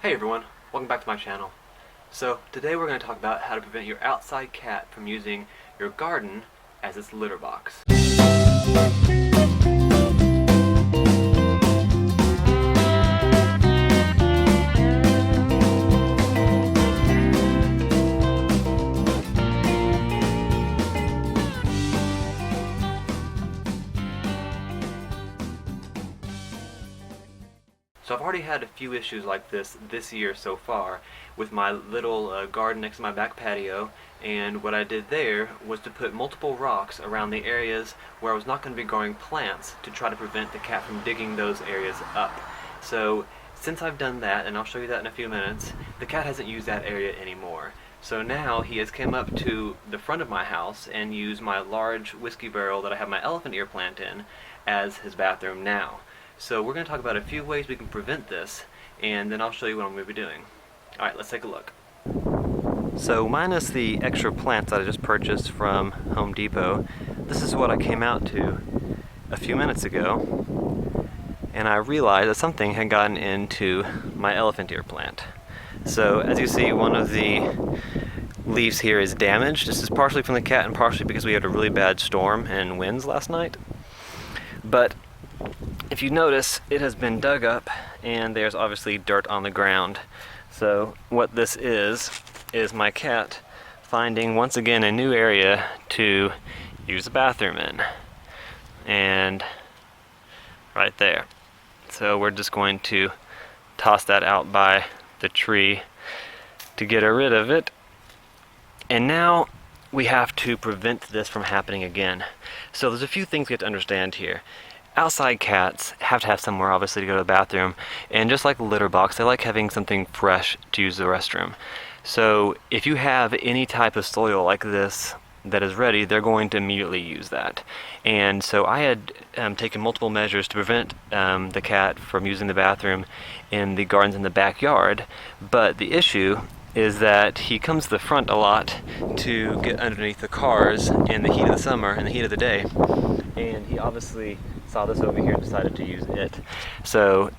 Hey everyone, welcome back to my channel. So today we're going to talk about how to prevent your outside cat from using your garden as its litter box. So I've already had a few issues like this year so far with my little garden next to my back patio, and what I did there was to put multiple rocks around the areas where I was not going to be growing plants to try to prevent the cat from digging those areas up. So since I've done that, and I'll show you that in a few minutes, the cat hasn't used that area anymore. So now he has come up to the front of my house and used my large whiskey barrel that I have my elephant ear plant in as his bathroom now. So we're going to talk about a few ways we can prevent this, and then I'll show you what I'm going to be doing. Alright, let's take a look. So minus the extra plants that I just purchased from Home Depot, this is what I came out to a few minutes ago, and I realized that something had gotten into my elephant ear plant. So as you see, one of the leaves here is damaged. This is partially from the cat and partially because we had a really bad storm and winds last night. But if you notice, it has been dug up and there's obviously dirt on the ground. So what this is my cat finding once again a new area to use the bathroom in. And right there. So we're just going to toss that out by the tree to get rid of it. And now we have to prevent this from happening again. So there's a few things we have to understand here. Outside cats have to have somewhere obviously to go to the bathroom, and just like a litter box, they like having something fresh to use the restroom. So if you have any type of soil like this that is ready, they're going to immediately use that. And so I had taken multiple measures to prevent the cat from using the bathroom in the gardens in the backyard, but the issue is that he comes to the front a lot to get underneath the cars in the heat of the summer and the heat of the day, and he obviously saw this over here and decided to use it. So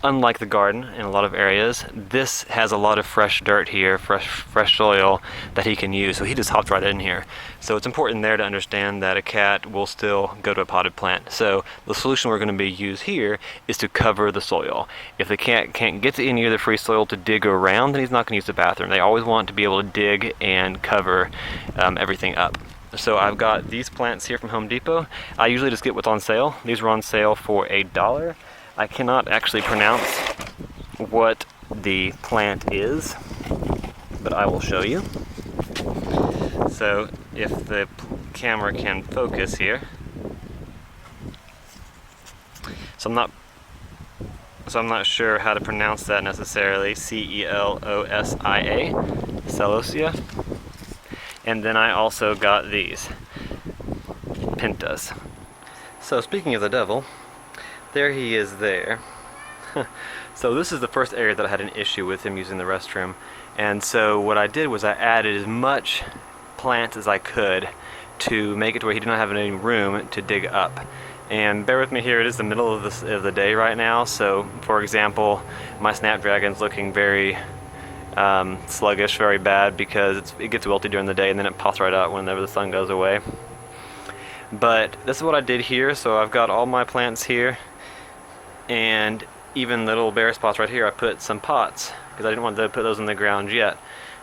unlike the garden in a lot of areas, this has a lot of fresh dirt here, fresh soil that he can use, so he just hopped right in here. So it's important there to understand that a cat will still go to a potted plant. So the solution we're going to be use here is to cover the soil. If the cat can't get to any of the free soil to dig around, then he's not going to use the bathroom. They always want to be able to dig and cover everything up. So I've got these plants here from Home Depot. I usually just get what's on sale. These were on sale for $1. I cannot actually pronounce what the plant is, but I will show you. So if the camera can focus here. So I'm not sure how to pronounce that necessarily. Celosia, Celosia. And then I also got these Pentas. So speaking of the devil, there he is there. So this is the first area that I had an issue with him using the restroom. And so what I did was I added as much plant as I could to make it to where he did not have any room to dig up. And bear with me here, it is the middle of the day right now. So for example, my Snapdragon's looking very sluggish, very bad, because it gets wilty during the day and then it pops right out whenever the sun goes away. But this is what I did here. So I've got all my plants here, and even the little bare spots right here, I put some pots because I didn't want to put those in the ground yet.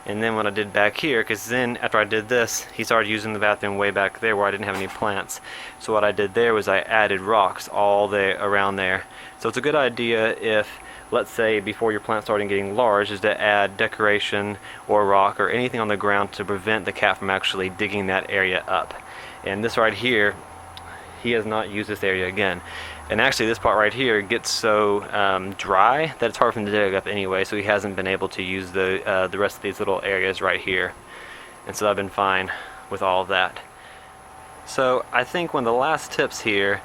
And then what I did back here, because then after I did this, he started using the bathroom way back there where I didn't have any plants. So what I did there was I added rocks all around there. So it's a good idea if, let's say, before your plant started getting large, is to add decoration or rock or anything on the ground to prevent the cat from actually digging that area up. And this right here, he has not used this area again. And actually this part right here gets so dry that it's hard for him to dig up anyway, so he hasn't been able to use the rest of these little areas right here. And so I've been fine with all of that. So I think one of the last tips here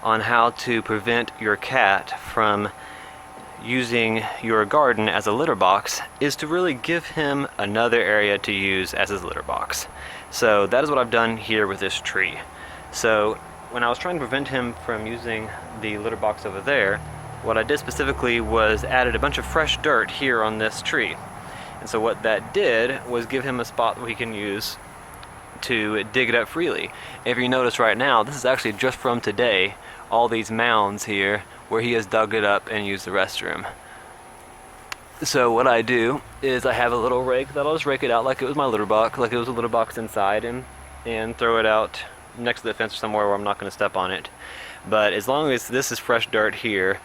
on how to prevent your cat from using your garden as a litter box is to really give him another area to use as his litter box. So that is what I've done here with this tree. So when I was trying to prevent him from using the litter box over there, what I did specifically was added a bunch of fresh dirt here on this tree. And so what that did was give him a spot that we can use to dig it up freely. If you notice right now, this is actually just from today, all these mounds here where he has dug it up and used the restroom. So what I do is I have a little rake that I'll just rake it out like it was my litter box, like it was a litter box inside, and throw it out next to the fence or somewhere where I'm not going to step on it. But as long as this is fresh dirt here,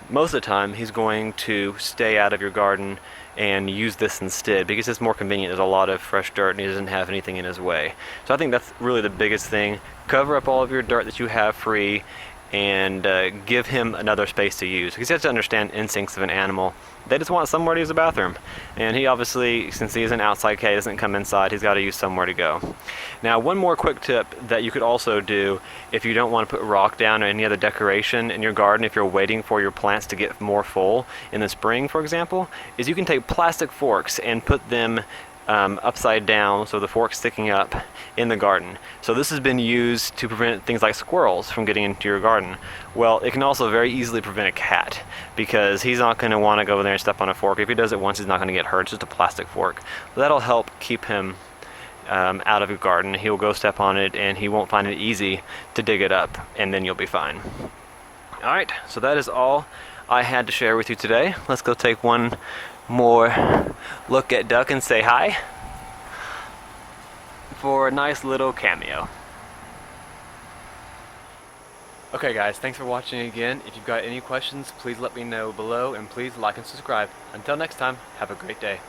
most of the time he's going to stay out of your garden and use this instead, because it's more convenient. There's a lot of fresh dirt and he doesn't have anything in his way. So I think that's really the biggest thing. Cover up all of your dirt that you have free, and give him another space to use, because you have to understand instincts of an animal. They just want somewhere to use the bathroom, and he obviously, since he is an outside cat, doesn't come inside, he's got to use somewhere to go. Now, one more quick tip that you could also do if you don't want to put rock down or any other decoration in your garden, if you're waiting for your plants to get more full in the spring, for example, is you can take plastic forks and put them upside down, so the fork's sticking up in the garden. So this has been used to prevent things like squirrels from getting into your garden. Well, it can also very easily prevent a cat, because he's not going to want to go there and step on a fork. If he does it once, he's not going to get hurt. It's just a plastic fork. But that'll help keep him out of your garden. He'll go step on it and he won't find it easy to dig it up, and then you'll be fine. Alright, so that is all I had to share with you today. Let's go take one more look at Duck and say hi for a nice little cameo. Okay guys, thanks for watching again. If you've got any questions, please let me know below, and please like and subscribe. Until next time, have a great day.